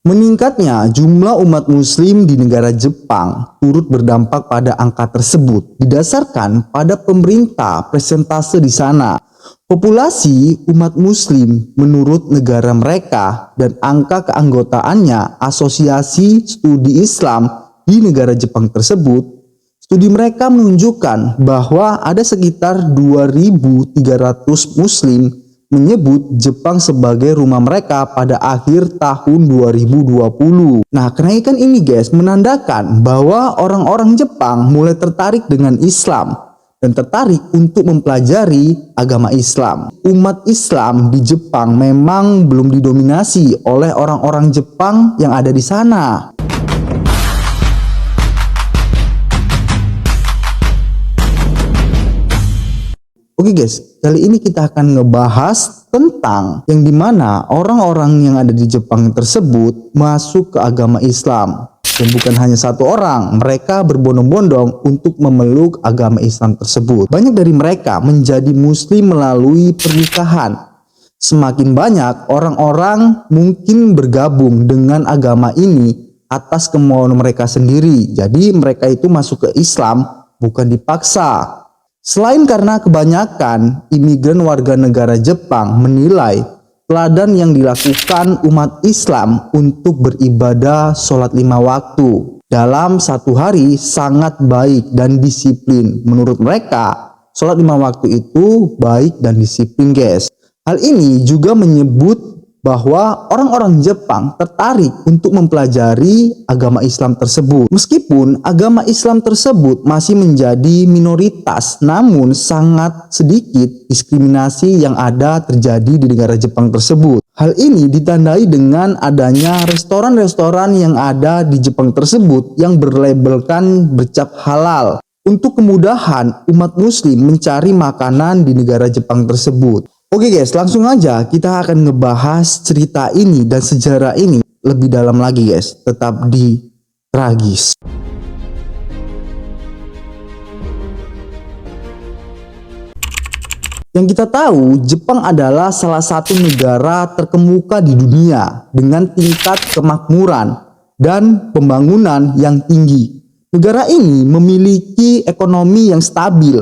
Meningkatnya jumlah umat muslim di negara Jepang turut berdampak pada angka tersebut didasarkan pada pemerintah presentase di sana. Populasi umat muslim menurut negara mereka dan angka keanggotaannya Asosiasi Studi Islam di negara Jepang tersebut. Studi mereka menunjukkan bahwa ada sekitar 2.300 muslim menyebut Jepang sebagai rumah mereka pada akhir tahun 2020. Nah, kenaikan ini guys menandakan bahwa orang-orang Jepang mulai tertarik dengan Islam dan tertarik untuk mempelajari agama Islam. Umat Islam di Jepang memang belum didominasi oleh orang-orang Jepang yang ada di sana. Oke guys, kali ini kita akan ngebahas tentang yang dimana orang-orang yang ada di Jepang tersebut masuk ke agama Islam. Dan bukan hanya satu orang, mereka berbondong-bondong untuk memeluk agama Islam tersebut. Banyak dari mereka menjadi muslim melalui pernikahan. Semakin banyak orang-orang mungkin bergabung dengan agama ini atas kemauan mereka sendiri. Jadi mereka itu masuk ke Islam bukan dipaksa. Selain karena kebanyakan imigran warga negara Jepang menilai teladan yang dilakukan umat Islam untuk beribadah sholat 5 waktu dalam satu hari sangat baik dan disiplin. Menurut mereka, sholat 5 waktu itu baik dan disiplin guys. Hal ini juga menyebut bahwa orang-orang Jepang tertarik untuk mempelajari agama Islam tersebut. Meskipun agama Islam tersebut masih menjadi minoritas, namun sangat sedikit diskriminasi yang ada terjadi di negara Jepang tersebut. Hal ini ditandai dengan adanya restoran-restoran yang ada di Jepang tersebut yang berlabelkan bercap halal untuk kemudahan umat muslim mencari makanan di negara Jepang tersebut. Oke guys, langsung aja kita akan ngebahas cerita ini dan sejarah ini lebih dalam lagi guys. Tetap di Tragis. Yang kita tahu, Jepang adalah salah satu negara terkemuka di dunia dengan tingkat kemakmuran dan pembangunan yang tinggi. Negara ini memiliki ekonomi yang stabil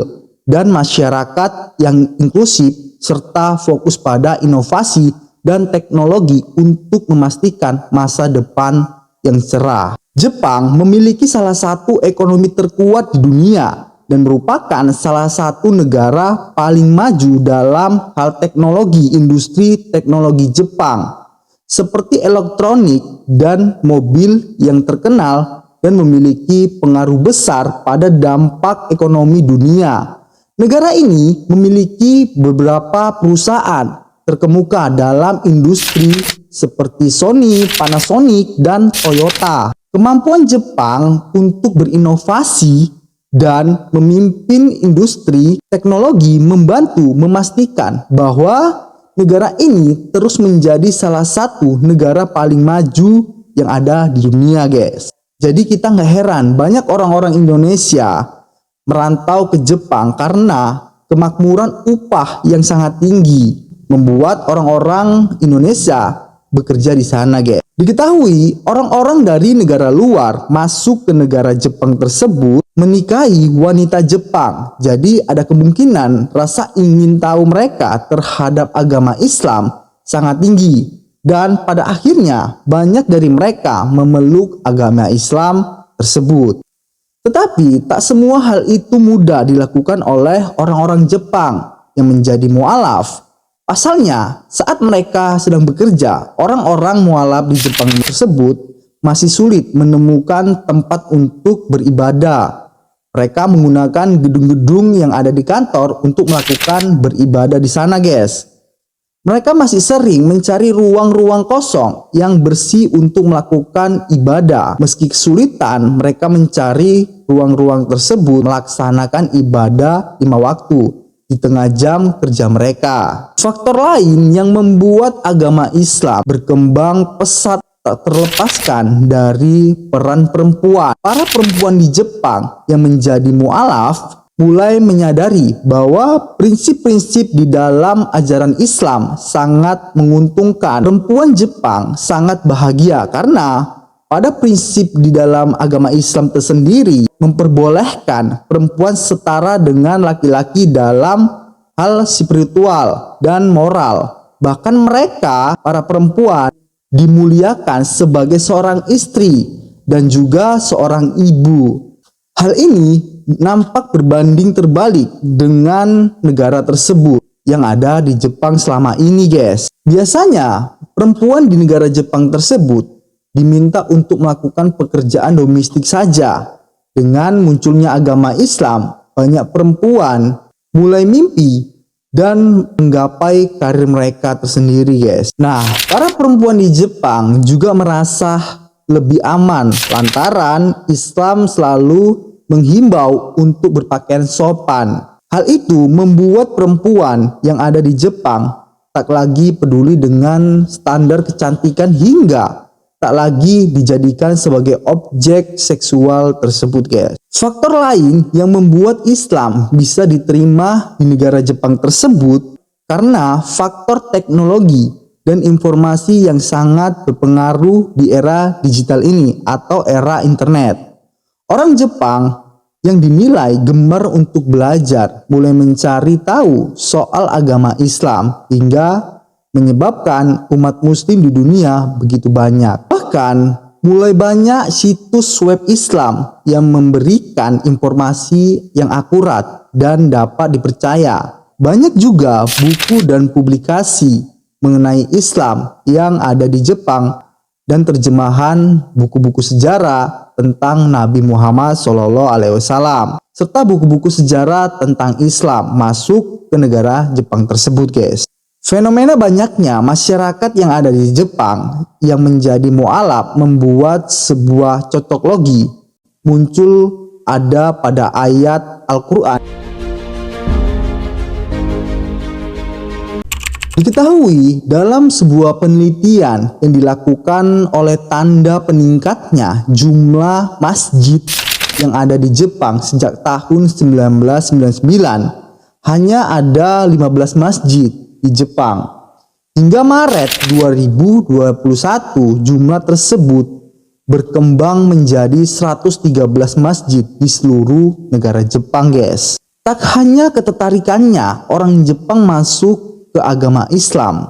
dan masyarakat yang inklusif serta fokus pada inovasi dan teknologi untuk memastikan masa depan yang cerah. Jepang memiliki salah satu ekonomi terkuat di dunia dan merupakan salah satu negara paling maju dalam hal teknologi industri teknologi Jepang seperti elektronik dan mobil yang terkenal dan memiliki pengaruh besar pada dampak ekonomi dunia. Negara ini memiliki beberapa perusahaan terkemuka dalam industri seperti Sony, Panasonic, dan Toyota. Kemampuan Jepang untuk berinovasi dan memimpin industri teknologi membantu memastikan bahwa negara ini terus menjadi salah satu negara paling maju yang ada di dunia guys. Jadi kita nggak heran banyak orang-orang Indonesia merantau ke Jepang karena kemakmuran upah yang sangat tinggi membuat orang-orang Indonesia bekerja di sana guys. Diketahui orang-orang dari negara luar masuk ke negara Jepang tersebut menikahi wanita Jepang. Jadi ada kemungkinan rasa ingin tahu mereka terhadap agama Islam sangat tinggi dan pada akhirnya banyak dari mereka memeluk agama Islam tersebut. Tetapi tak semua hal itu mudah dilakukan oleh orang-orang Jepang yang menjadi mualaf. Pasalnya, saat mereka sedang bekerja, orang-orang mualaf di Jepang tersebut masih sulit menemukan tempat untuk beribadah. Mereka menggunakan gedung-gedung yang ada di kantor untuk melakukan beribadah di sana guys. Mereka masih sering mencari ruang-ruang kosong yang bersih untuk melakukan ibadah. Meski kesulitan, mereka mencari ruang-ruang tersebut melaksanakan ibadah 5 waktu di tengah jam kerja mereka. Faktor lain yang membuat agama Islam berkembang pesat tak terlepaskan dari peran perempuan. Para perempuan di Jepang yang menjadi mualaf mulai menyadari bahwa prinsip-prinsip di dalam ajaran Islam sangat menguntungkan. Perempuan Jepang sangat bahagia karena pada prinsip di dalam agama Islam tersendiri memperbolehkan perempuan setara dengan laki-laki dalam hal spiritual dan moral. Bahkan mereka, para perempuan, dimuliakan sebagai seorang istri dan juga seorang ibu. Hal ini nampak berbanding terbalik dengan negara tersebut yang ada di Jepang selama ini, guys. Biasanya perempuan di negara Jepang tersebut diminta untuk melakukan pekerjaan domestik saja. Dengan munculnya agama Islam, banyak perempuan mulai mimpi dan menggapai karir mereka tersendiri, guys. Nah, para perempuan di Jepang juga merasa lebih aman lantaran Islam selalu menghimbau untuk berpakaian sopan. Hal itu membuat perempuan yang ada di Jepang tak lagi peduli dengan standar kecantikan hingga tak lagi dijadikan sebagai objek seksual tersebut, guys. Faktor lain yang membuat Islam bisa diterima di negara Jepang tersebut karena faktor teknologi dan informasi yang sangat berpengaruh di era digital ini atau era internet. Orang Jepang yang dinilai gemar untuk belajar mulai mencari tahu soal agama Islam hingga menyebabkan umat muslim di dunia begitu banyak. Bahkan mulai banyak situs web Islam yang memberikan informasi yang akurat dan dapat dipercaya. Banyak juga buku dan publikasi mengenai Islam yang ada di Jepang dan terjemahan buku-buku sejarah tentang Nabi Muhammad SAW serta buku-buku sejarah tentang Islam masuk ke negara Jepang tersebut, guys. Fenomena banyaknya masyarakat yang ada di Jepang yang menjadi mualaf membuat sebuah cocok logi muncul ada pada ayat Al-Quran. Diketahui dalam sebuah penelitian yang dilakukan oleh tanda peningkatnya jumlah masjid yang ada di Jepang sejak tahun 1999, hanya ada 15 masjid di Jepang. Hingga Maret 2021 jumlah tersebut berkembang menjadi 113 masjid di seluruh negara Jepang, guys. Tak hanya ketertarikannya orang Jepang masuk ke agama Islam.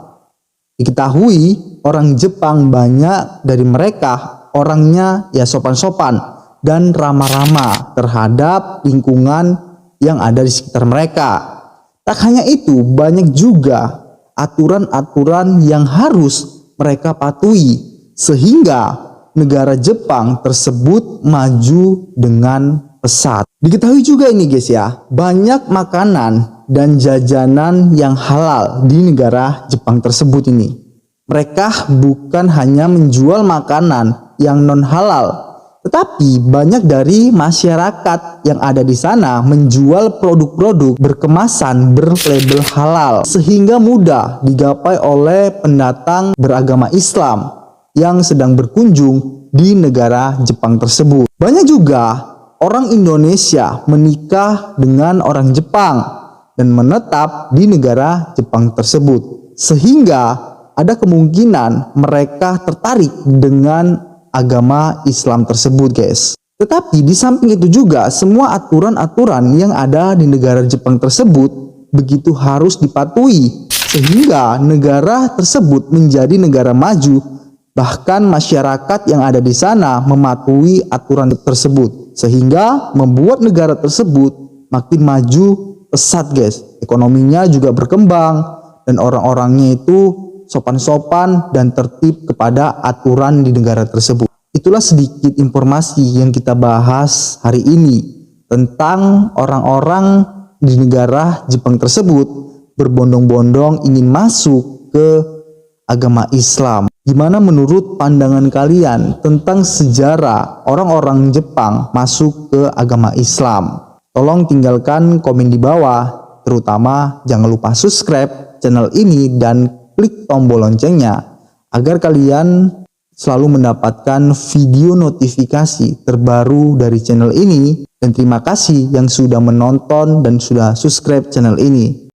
Diketahui orang Jepang banyak dari mereka orangnya ya sopan-sopan dan ramah-ramah terhadap lingkungan yang ada di sekitar mereka. Tak hanya itu, banyak juga aturan-aturan yang harus mereka patuhi sehingga negara Jepang tersebut maju dengan pesat. Diketahui juga ini, guys ya, banyak makanan dan jajanan yang halal di negara Jepang tersebut ini. Mereka bukan hanya menjual makanan yang non halal, tetapi banyak dari masyarakat yang ada di sana menjual produk-produk berkemasan berlabel halal sehingga mudah digapai oleh pendatang beragama Islam yang sedang berkunjung di negara Jepang tersebut. Banyak juga orang Indonesia menikah dengan orang Jepang dan menetap di negara Jepang tersebut, sehingga ada kemungkinan mereka tertarik dengan agama Islam tersebut, guys. Tetapi di samping itu juga semua aturan-aturan yang ada di negara Jepang tersebut begitu harus dipatuhi sehingga negara tersebut menjadi negara maju. Bahkan masyarakat yang ada di sana mematuhi aturan tersebut sehingga membuat negara tersebut makin maju pesat, guys. Ekonominya juga berkembang dan orang-orangnya itu sopan-sopan dan tertib kepada aturan di negara tersebut. Itulah sedikit informasi yang kita bahas hari ini tentang orang-orang di negara Jepang tersebut berbondong-bondong ingin masuk ke agama Islam. Gimana menurut pandangan kalian tentang sejarah orang-orang Jepang masuk ke agama Islam? Tolong tinggalkan komen di bawah, terutama jangan lupa subscribe channel ini dan klik tombol loncengnya agar kalian selalu mendapatkan video notifikasi terbaru dari channel ini. Dan terima kasih yang sudah menonton dan sudah subscribe channel ini.